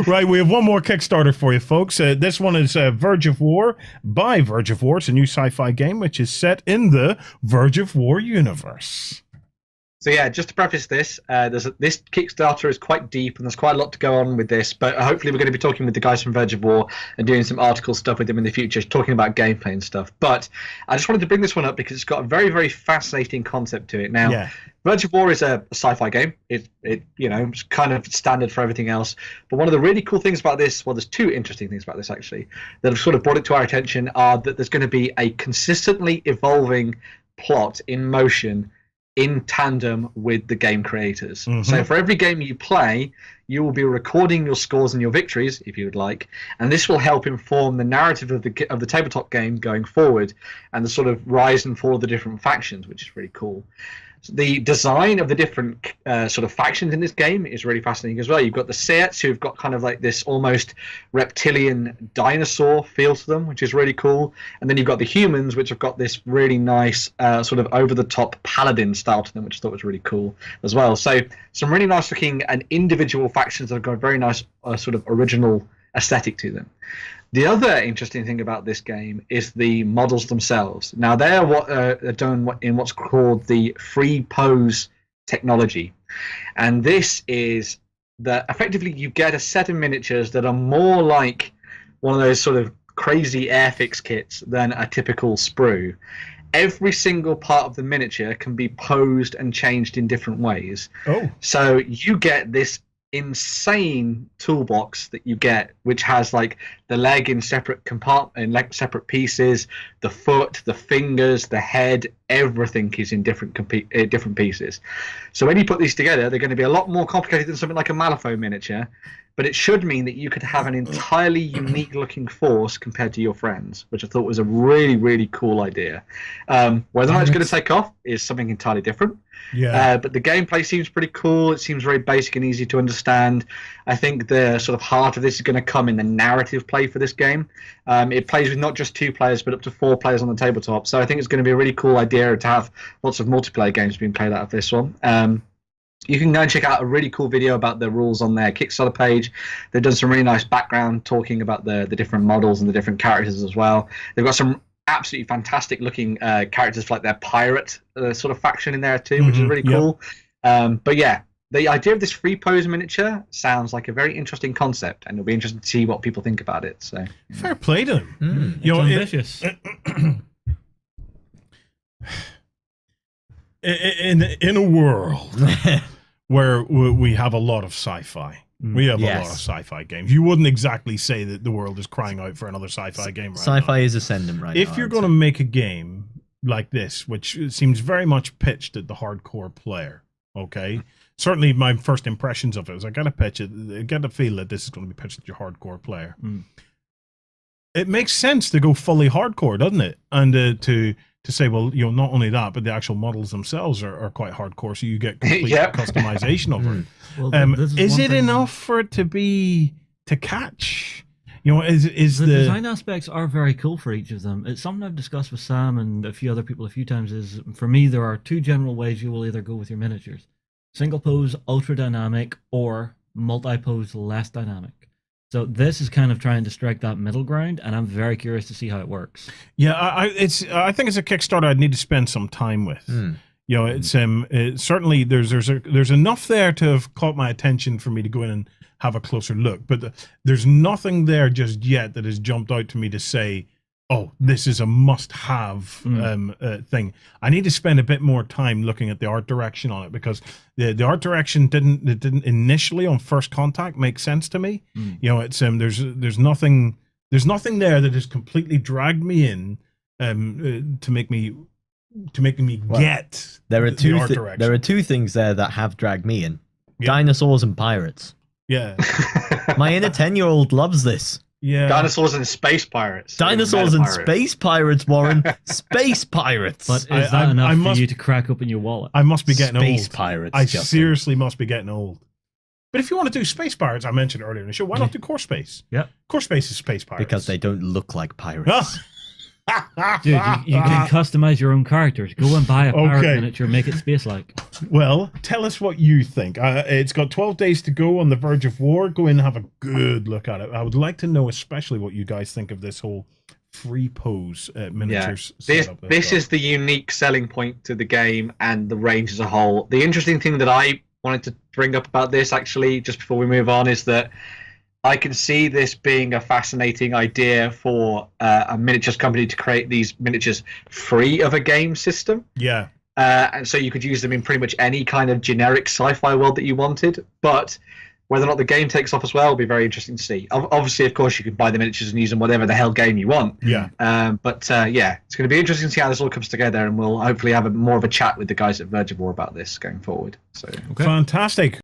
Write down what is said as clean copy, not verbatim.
Right, we have one more Kickstarter for you, folks. This one is Verge of War by Verge of War. It's a new sci-fi game which is set in the Verge of War universe. So yeah, just to preface this, this Kickstarter is quite deep and there's quite a lot to go on with this, but hopefully we're going to be talking with the guys from Verge of War and doing some article stuff with them in the future, talking about gameplay and stuff. But I just wanted to bring this one up because it's got a very, very fascinating concept to it. Now, Verge of War is a sci-fi game. It's kind of standard for everything else. But one of the really cool things about this, well, there's two interesting things about this actually, that have sort of brought it to our attention are that there's going to be a consistently evolving plot in motion in tandem with the game creators. So for every game you play, you will be recording your scores and your victories, if you would like, and this will help inform the narrative of the tabletop game going forward and the sort of rise and fall of the different factions, which is really cool. The design of the different sort of factions in this game is really fascinating as well. You've got the Seats, who've got kind of like this almost reptilian dinosaur feel to them, which is really cool. And then you've got the humans, which have got this really nice sort of over-the-top paladin style to them, which I thought was really cool as well. So some really nice looking and individual factions that have got a very nice sort of original aesthetic to them. The other interesting thing about this game is the models themselves. Now, they're done in what's called the free pose technology. And this is that effectively you get a set of miniatures that are more like one of those sort of crazy Airfix kits than a typical sprue. Every single part of the miniature can be posed and changed in different ways. So you get this insane toolbox that you get, which has like the leg in separate separate pieces, the foot, the fingers, the head, everything is in different pieces. So when you put these together, they're going to be a lot more complicated than something like a Malifaux miniature, but it should mean that you could have an entirely unique looking force compared to your friends, which I thought was a really, really cool idea. Whether or not it's going to take off is something entirely different. But the gameplay seems pretty cool. It seems very basic and easy to understand. I think the sort of heart of this is going to come in the narrative play for this game. It plays with not just 2 players, but up to 4 players on the tabletop. So I think it's going to be a really cool idea to have lots of multiplayer games being played out of this one. You can go and check out a really cool video about the rules on their Kickstarter page. They've done some really nice background talking about the different models and the different characters as well. They've got some absolutely fantastic looking characters like their pirate sort of faction in there too, which is really cool. But yeah, the idea of this free pose miniature sounds like a very interesting concept, and it'll be interesting to see what people think about it. So fair play to them. It's ambitious. In a world where we have a lot of sci-fi, we have a lot of sci-fi games. You wouldn't exactly say that the world is crying out for another sci-fi game right now. Sci-fi is ascendant right now. If you're going to make a game like this, which seems very much pitched at the hardcore player, okay? Certainly my first impressions of it is I got to feel that this is going to be pitched at your hardcore player. It makes sense to go fully hardcore, doesn't it? And to say, well, not only that, but the actual models themselves are quite hardcore, so you get complete customization of it. Well, is it enough for it to catch? Is the design aspects are very cool for each of them. It's something I've discussed with Sam and a few other people a few times. Is for me, there are 2 general ways you will either go with your miniatures: single pose, ultra dynamic, or multi pose, less dynamic. So this is kind of trying to strike that middle ground, and I'm very curious to see how it works. Yeah, I think it's a Kickstarter I'd need to spend some time with. It's certainly there's enough there to have caught my attention for me to go in and have a closer look, but there's nothing there just yet that has jumped out to me to say, oh, this is a must-have thing. I need to spend a bit more time looking at the art direction on it, because the art direction didn't initially on first contact make sense to me. It's there's nothing there that has completely dragged me in to make me get there are the art direction. There are 2 things there that have dragged me in: dinosaurs and pirates. My inner 10-year-old loves this. Dinosaurs and space pirates. Dinosaurs and space pirates, Warren. Space pirates. But is that enough for you to crack open your wallet? I must be getting old. Space pirates. I seriously must be getting old. But if you want to do space pirates, I mentioned earlier in the show, why not do Core Space? Yeah. Core Space is space pirates. Because they don't look like pirates. Dude, you can customize your own characters. Go and buy a pirate miniature, make it space-like. Well, tell us what you think. It's got 12 days to go on the Verge of War. Go in and have a good look at it. I would like to know especially what you guys think of this whole free pose miniatures setup. This is the unique selling point to the game and the range as a whole. The interesting thing that I wanted to bring up about this, actually, just before we move on, is that I can see this being a fascinating idea for a miniatures company to create these miniatures free of a game system. Yeah. And so you could use them in pretty much any kind of generic sci-fi world that you wanted. But whether or not the game takes off as well will be very interesting to see. Obviously, of course, you can buy the miniatures and use them whatever the hell game you want. Yeah. But it's going to be interesting to see how this all comes together, and we'll hopefully have more of a chat with the guys at Verge of War about this going forward. So fantastic.